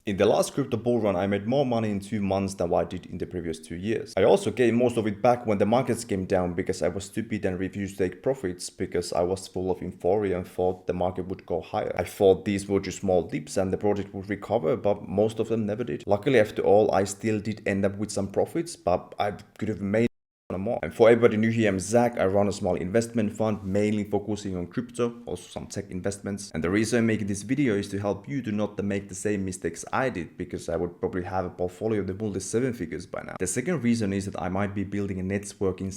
In the last crypto bull run, I made more money in 2 months than what I did in the previous 2 years. I also gained most of it back when the markets came down because I was stupid and refused to take profits because I was full of euphoria and thought the market would go higher. I thought these were just small dips and the project would recover, but most of them never did. Luckily, after all, I still did end up with some profits, but I could have made more. And for everybody new here, I'm Zach. I run a small investment fund, mainly focusing on crypto, also some tech investments. And the reason I'm making this video is to help you to not make the same mistakes I did, because I would probably have a portfolio that multi 7 figures by now. The second reason is that I might be building a networking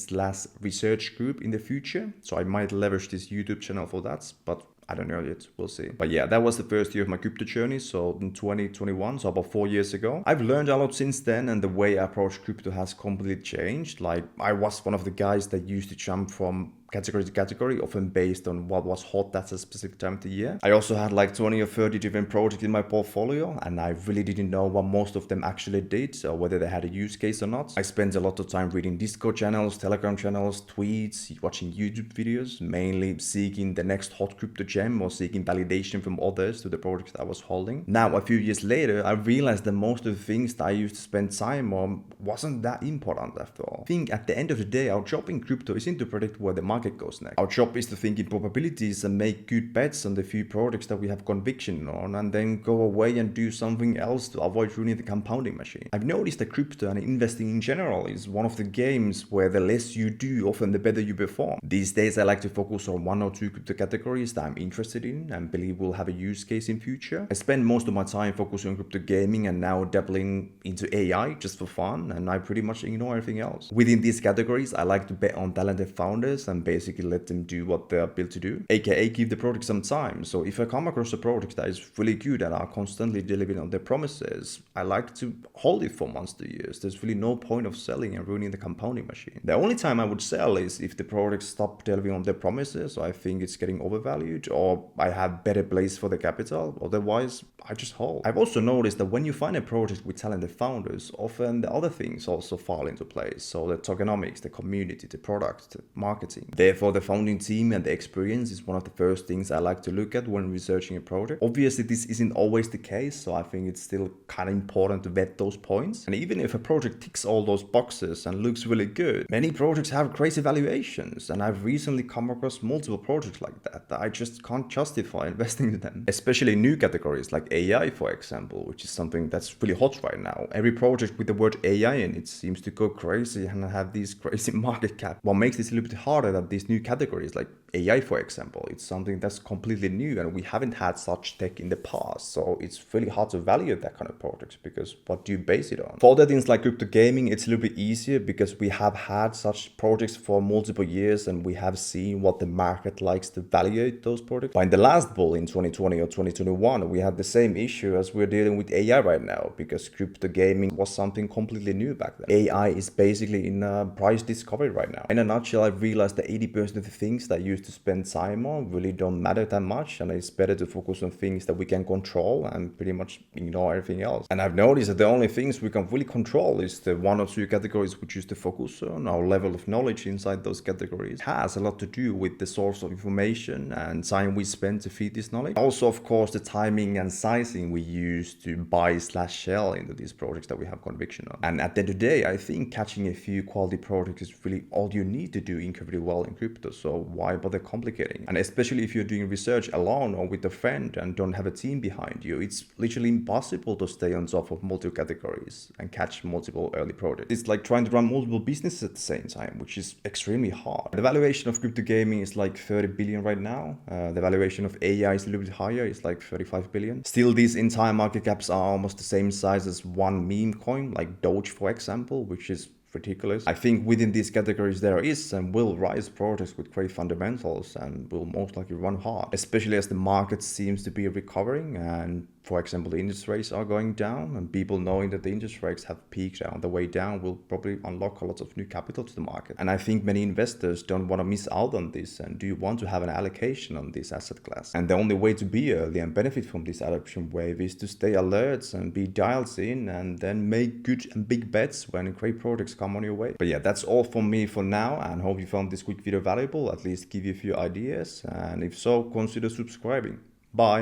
/ research group in the future, so I might leverage this YouTube channel for that, but I don't know yet, we'll see. But yeah, that was the first year of my crypto journey, so in 2021, so about 4 years ago. I've learned a lot since then, and the way I approach crypto has completely changed. Like, I was one of the guys that used to jump from category to category, often based on what was hot at a specific time of the year. I also had like 20 or 30 different projects in my portfolio, and I really didn't know what most of them actually did, or whether they had a use case or not. I spent a lot of time reading Discord channels, Telegram channels, tweets, watching YouTube videos, mainly seeking the next hot crypto gem or seeking validation from others to the projects I was holding. Now, a few years later, I realized that most of the things that I used to spend time on wasn't that important after all. I think at the end of the day, our job in crypto isn't to predict where the market goes next. Our job is to think in probabilities and make good bets on the few projects that we have conviction on, and then go away and do something else to avoid ruining the compounding machine. I've noticed that crypto and investing in general is one of the games where the less you do, often the better you perform. These days, I like to focus on 1 or 2 crypto categories that I'm interested in and believe will have a use case in future. I spend most of my time focusing on crypto gaming and now dabbling into AI just for fun, and I pretty much ignore everything else. Within these categories, I like to bet on talented founders and basically let them do what they are built to do, aka give the product some time. So if I come across a product that is really good and are constantly delivering on their promises, I like to hold it for months to years. There's really no point of selling and ruining the compounding machine. The only time I would sell is if the product stop delivering on their promises, or I think it's getting overvalued, or I have better place for the capital. Otherwise, I just hold. I've also noticed that when you find a project with talented founders, often the other things also fall into place. So the tokenomics, the community, the product, the marketing. Therefore, the founding team and the experience is one of the first things I like to look at when researching a project. Obviously, this isn't always the case, so I think it's still kind of important to vet those points. And even if a project ticks all those boxes and looks really good, many projects have crazy valuations, and I've recently come across multiple projects like that I just can't justify investing in them. Especially new categories like AI, for example, which is something that's really hot right now. Every project with the word AI in it seems to go crazy and have these crazy market cap. What makes this a little bit harder that these new categories like AI, for example, it's something that's completely new and we haven't had such tech in the past. So it's really hard to value that kind of projects because what do you base it on? For other things like crypto gaming, it's a little bit easier because we have had such projects for multiple years and we have seen what the market likes to evaluate those projects. But in the last bull in 2020 or 2021, we had the same issue as we're dealing with AI right now because crypto gaming was something completely new back then. AI is basically in price discovery right now. In a nutshell, I've realized that 80% of the things that I used to spend time on really don't matter that much, and it's better to focus on things that we can control and pretty much ignore everything else. And I've noticed that the only things we can really control is the 1 or 2 categories we choose to focus on. Our level of knowledge inside those categories has a lot to do with the source of information and time we spend to feed this knowledge. Also, of course, the timing and sizing we use to buy / sell into these projects that we have conviction on. And at the end of the day, I think catching a few quality projects is really all you need to do incredibly well in crypto. So why bother complicating? And especially if you're doing research alone or with a friend and don't have a team behind you, it's literally impossible to stay on top of multiple categories and catch multiple early projects. It's like trying to run multiple businesses at the same time, which is extremely hard. The valuation of crypto gaming is like 30 billion right now. The valuation of AI is a little bit higher, it's like 35 billion. Still, these entire market caps are almost the same size as one meme coin, like Doge, for example, which is ridiculous. I think within these categories there is and will rise projects with great fundamentals and will most likely run hard, especially as the market seems to be recovering and, for example, the interest rates are going down, and people knowing that the interest rates have peaked on the way down will probably unlock a lot of new capital to the market. And I think many investors don't want to miss out on this and do want to have an allocation on this asset class. And the only way to be early and benefit from this adoption wave is to stay alert and be dialed in and then make good and big bets when great projects come on your way. But yeah, that's all from me for now, and hope you found this quick video valuable, at least give you a few ideas, and if so, consider subscribing. Bye.